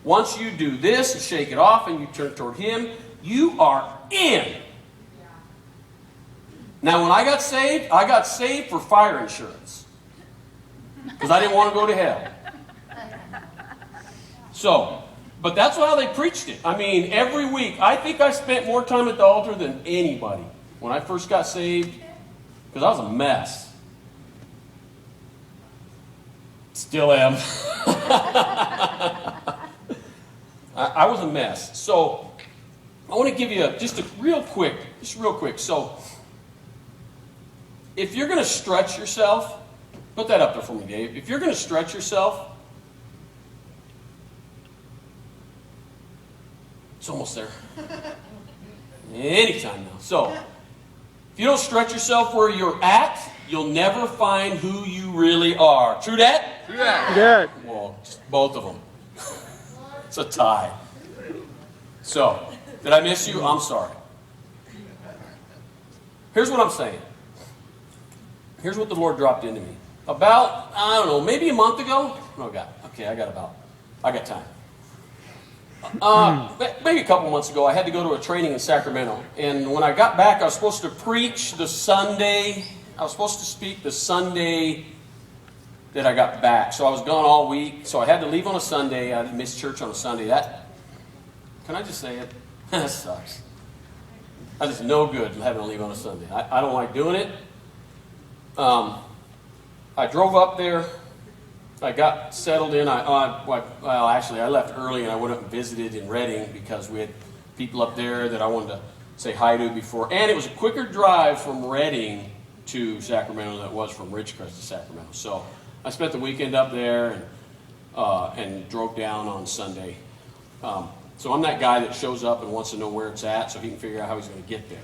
Once you do this and shake it off and you turn toward Him, you are in. Now, when I got saved for fire insurance. Because I didn't want to go to hell. So, but that's how they preached it. I mean, every week. I think I spent more time at the altar than anybody when I first got saved. Because I was a mess. Still am. I was a mess. So, I want to give you just real quick. So, if you're going to stretch yourself, put that up there for me, Dave. If you're going to stretch yourself, it's almost there. Anytime now. So, if you don't stretch yourself where you're at, you'll never find who you really are. True that? True that. Good. Well, just both of them. It's a tie. So, did I miss you? I'm sorry. Here's what I'm saying. Here's what the Lord dropped into me. About, I don't know, maybe a month ago? Oh, God. Okay, I got time. Maybe a couple months ago, I had to go to a training in Sacramento. And when I got back, I was supposed to preach the Sunday. I was supposed to speak the Sunday that I got back. So I was gone all week. So I had to leave on a Sunday. I missed church on a Sunday. Can I just say it? That sucks. That is no good having to leave on a Sunday. I don't like doing it. I drove up there. I got settled in. Actually, I left early and I went up and visited in Redding because we had people up there that I wanted to say hi to before. And it was a quicker drive from Redding to Sacramento than it was from Ridgecrest to Sacramento. So I spent the weekend up there and drove down on Sunday. So I'm that guy that shows up and wants to know where it's at so he can figure out how he's going to get there.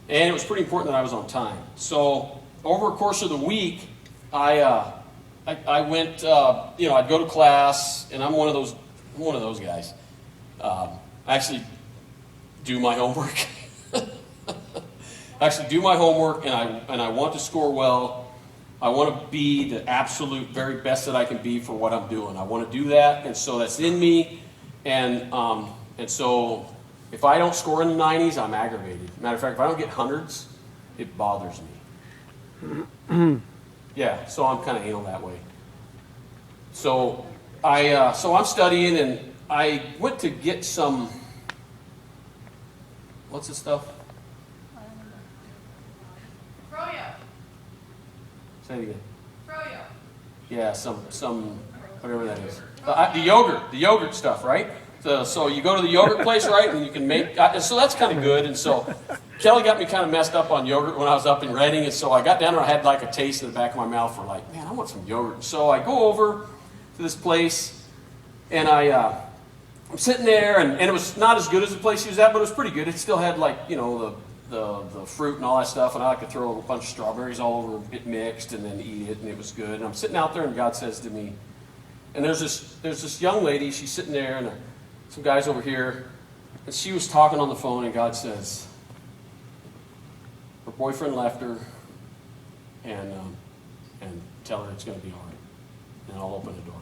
And it was pretty important that I was on time. So over the course of the week, I went, I'd go to class, and I'm one of those guys. I actually do my homework. And I want to score well. I want to be the absolute very best that I can be for what I'm doing. I want to do that, and so that's in me. And so if I don't score in the 90s, I'm aggravated. Matter of fact, if I don't get hundreds, it bothers me. Yeah, so I'm kind of anal that way. So I'm studying, and I went to get some. What's this stuff? Froyo. Say it again. Froyo. Yeah, some whatever that is. The yogurt stuff, right? So you go to the yogurt place, right, and you can make. So that's kind of good. And so Kelly got me kind of messed up on yogurt when I was up in Redding, and so I got down there. I had like a taste in the back of my mouth for like, man, I want some yogurt. And so I go over to this place, and I'm sitting there, and it was not as good as the place she was at, but it was pretty good. It still had like the fruit and all that stuff, and I like to throw a bunch of strawberries all over it mixed and then eat it, and it was good. And I'm sitting out there, and God says to me, and there's this young lady. She's sitting there, and some guys over here, and she was talking on the phone, and God says, her boyfriend left her, and tell her it's going to be all right, and I'll open the door.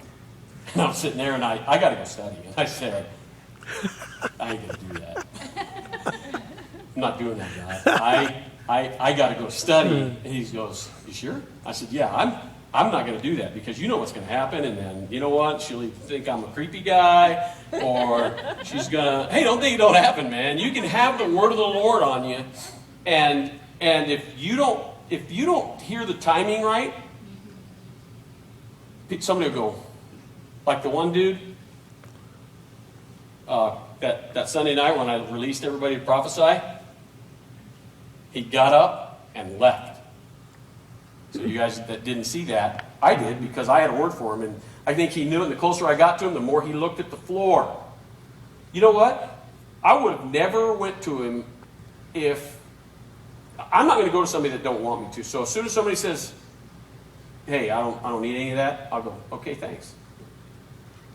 And I'm sitting there, and I got to go study, and I said, I ain't going to do that. I'm not doing that, God. I got to go study. And he goes, you sure? I said, yeah, I'm not going to do that because you know what's going to happen, and then you know what? She'll either think I'm a creepy guy, or she's gonna. Hey, don't think it don't happen, man. You can have the word of the Lord on you, and if you don't hear the timing right, somebody will go, like the one dude that Sunday night when I released everybody to prophesy. He got up and left. So you guys that didn't see that, I did because I had a word for him, and I think he knew it. And the closer I got to him, the more he looked at the floor. You know what? I would have never went to him if I'm not going to go to somebody that don't want me to. So as soon as somebody says, "Hey, I don't need any of that," I'll go, "Okay, thanks."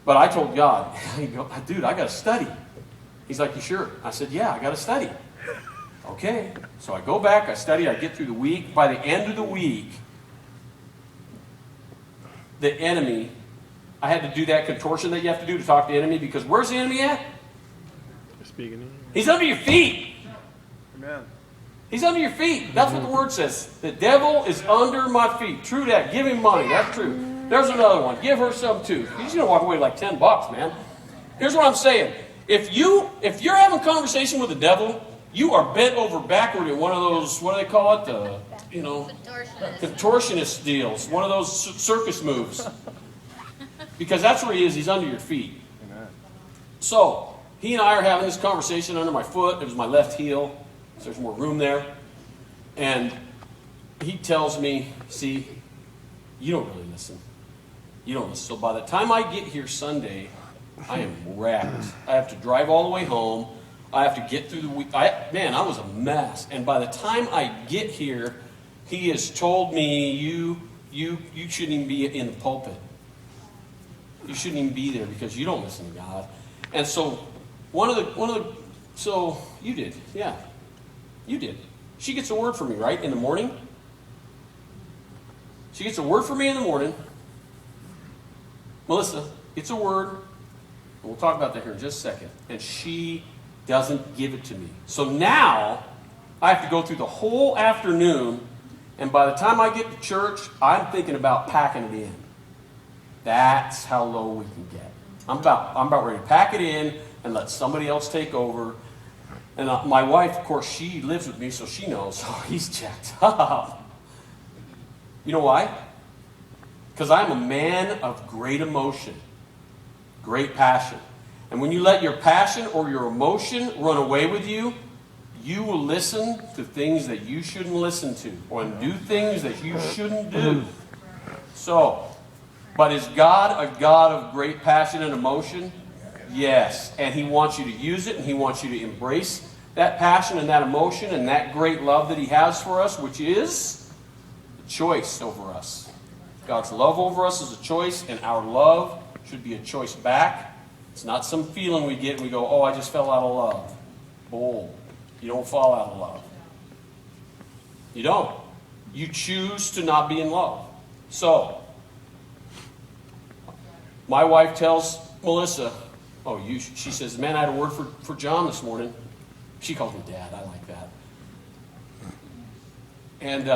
But I told God, "Dude, I got to study." He's like, "You sure?" I said, "Yeah, I got to study." Okay, so I go back, I study, I get through the week. By the end of the week, the enemy, I had to do that contortion that you have to do to talk to the enemy, because where's the enemy at? He's under your feet. Amen. He's under your feet. That's what the word says. The devil is under my feet. True that. Give him money. That's true. There's another one. Give her some too. He's going to walk away with like $10, man. Here's what I'm saying. If you're having a conversation with the devil, you are bent over backward in one of those, what do they call it? Contortionist deals. One of those circus moves. Because that's where he is. He's under your feet. Amen. So, he and I are having this conversation under my foot. It was my left heel. So there's more room there. And he tells me, see, you don't really listen. You don't listen. So by the time I get here Sunday, I am wrecked. I have to drive all the way home. I have to get through the week. I was a mess. And by the time I get here, he has told me, you shouldn't even be in the pulpit. You shouldn't even be there because you don't listen to God. And so so you did, yeah. You did. She gets a word from me, right, in the morning? She gets a word from me in the morning. Melissa gets a word, and we'll talk about that here in just a second. And she doesn't give it to me. So now, I have to go through the whole afternoon, and by the time I get to church, I'm thinking about packing it in. That's how low we can get. I'm about ready to pack it in and let somebody else take over. And my wife, of course, she lives with me, so she knows. Oh, he's jacked up. You know why? Because I'm a man of great emotion, great passion. And when you let your passion or your emotion run away with you, you will listen to things that you shouldn't listen to, or do things that you shouldn't do. So, but is God a God of great passion and emotion? Yes, and he wants you to use it, and he wants you to embrace that passion and that emotion and that great love that he has for us, which is a choice over us. God's love over us is a choice, and our love should be a choice back. It's not some feeling we get and we go, oh, I just fell out of love. Bull. You don't fall out of love. You don't. You choose to not be in love. So, my wife tells Melissa, she says, man, I had a word for John this morning. She calls me Dad. I like that. And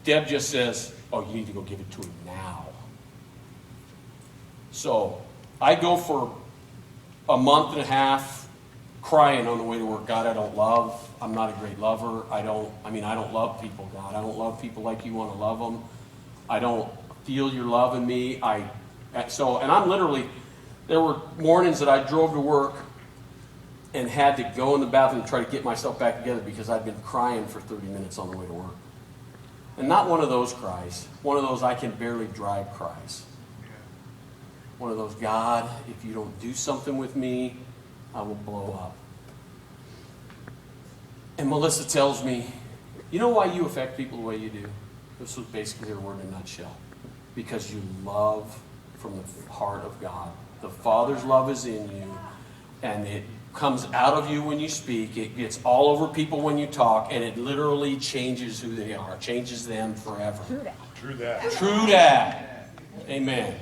Deb just says, you need to go give it to him now. So I go for a month and a half crying on the way to work. God, I don't love. I'm not a great lover. I don't love people, God. I don't love people like you want to love them. I don't feel your love in me. And I'm literally, there were mornings that I drove to work and had to go in the bathroom and try to get myself back together because I'd been crying for 30 minutes on the way to work. And not one of those cries. One of those I can barely drive cries. One of those, God, if you don't do something with me, I will blow up. And Melissa tells me, you know why you affect people the way you do? This was basically her word in a nutshell. Because you love from the heart of God. The Father's love is in you, and it comes out of you when you speak. It gets all over people when you talk, and it literally changes who they are, changes them forever. True that. True that. Amen.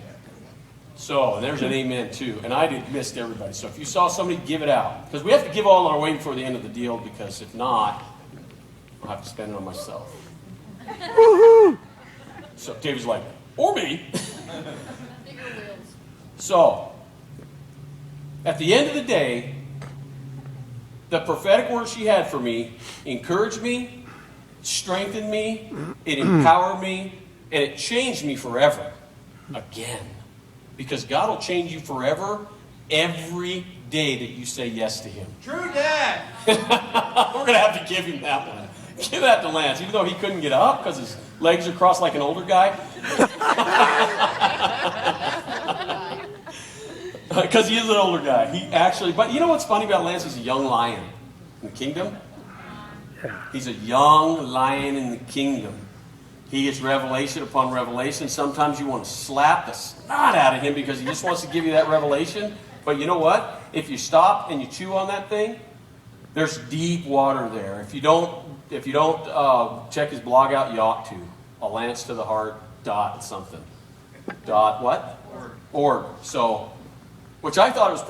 So, there's an amen too. And I missed everybody. So if you saw somebody, give it out. Because we have to give all our way before the end of the deal, because if not, I'll have to spend it on myself. So David's like, or me. So, at the end of the day, the prophetic word she had for me encouraged me, strengthened me, it empowered me, and it changed me forever. Again. Because God will change you forever every day that you say yes to him. True that. We're going to have to give him that one. Give that to Lance, even though he couldn't get up because his legs are crossed like an older guy. Because he is an older guy. But you know what's funny about Lance? He's a young lion in the kingdom. He's a young lion in the kingdom. He gets revelation upon revelation. Sometimes you want to slap the snot out of him because he just wants to give you that revelation. But you know what? If you stop and you chew on that thing, there's deep water there. If you don't check his blog out, you ought to. A Lance to the Heart, something. What? org. So, which I thought was pretty